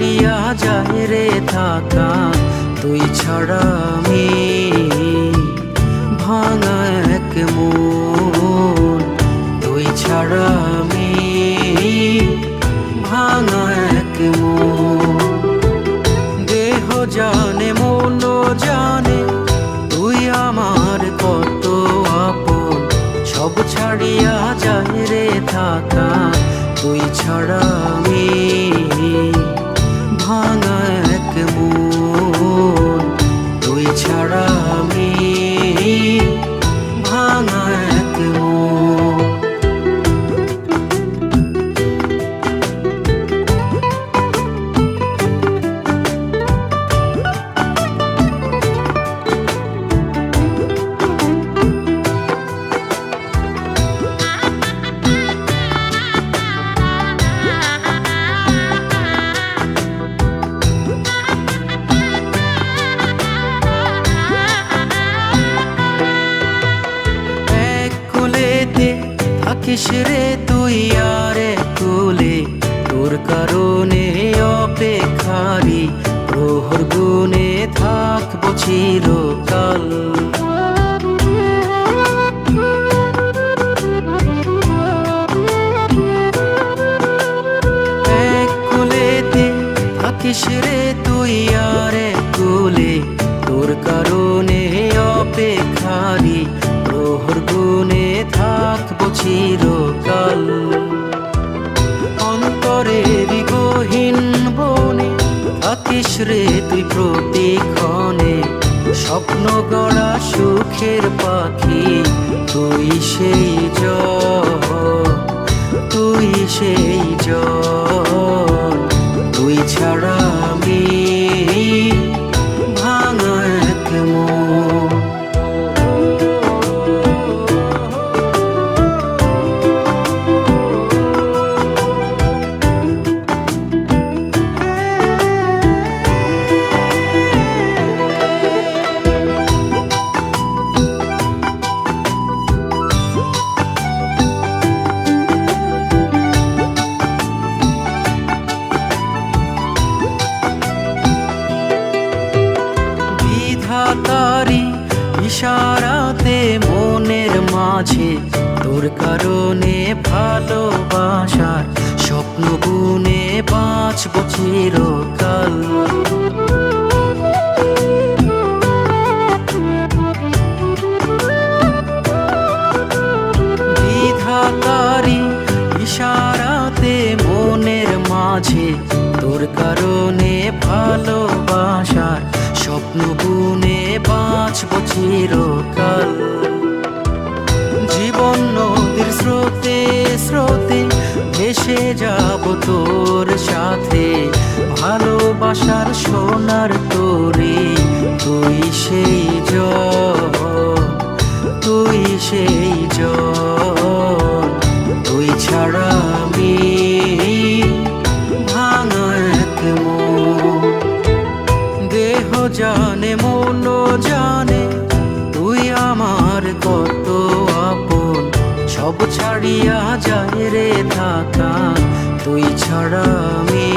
ছাড়িয়া যায় রে থাকা, তুই ছাড়া আমি ভাঙা এক মন, তুই ছাড়া আমি ভাঙা এক মন। দেহ জানে মন জানে তুই আমার কত আপন, সব ছাড়িয়া যায় রে থাকা, তুই ছাড়া আমি ভাঙা এক মন, তুই ছাড়া আমি ভাঙা এক মন। থাকিস রে তুই আর কুলে, তোর কারণে অপেক্ষারি প্রহর গুনে থাকবো চিরকাল। এক কুলেতে থাকিস রে তুই আর কুলে, তোর কারণে অপেক্ষারি প্রহর গুনে থাকবো চিরকাল। অন্তরের গহীন বনে থাকিস রে তুই প্রতিক্ষণে, স্বপ্ন গড়া সুখের পাখি তুই সেই জন, তুই সেই জন, তুই ছাড়া আমি ভাঙা এক মন। তারি ইশারাতে মনের মাঝে তোর কারণে ভালোবাসার স্বপ্ন বুনে বাঁচব চিরকাল। বিধাতারি ইশারাতে মনের মাঝে তোর কারণে ভালোবাসার স্বপ্ন বুনে বাঁচব চিরকাল। জীবন নদীর স্রোতে স্রোতে ভেসে যাব তোর সাথে, ভালোবাসার সোনার তোরে তুই সেই জন, তুই সেই জন, তুই ছাড়া আমি ভাঙা এক মন। দেহ জানে মন জানে তুই আমার কত আপন, সব ছাড়িয়া যায় রে থাকা, তুই ছাড়া আমি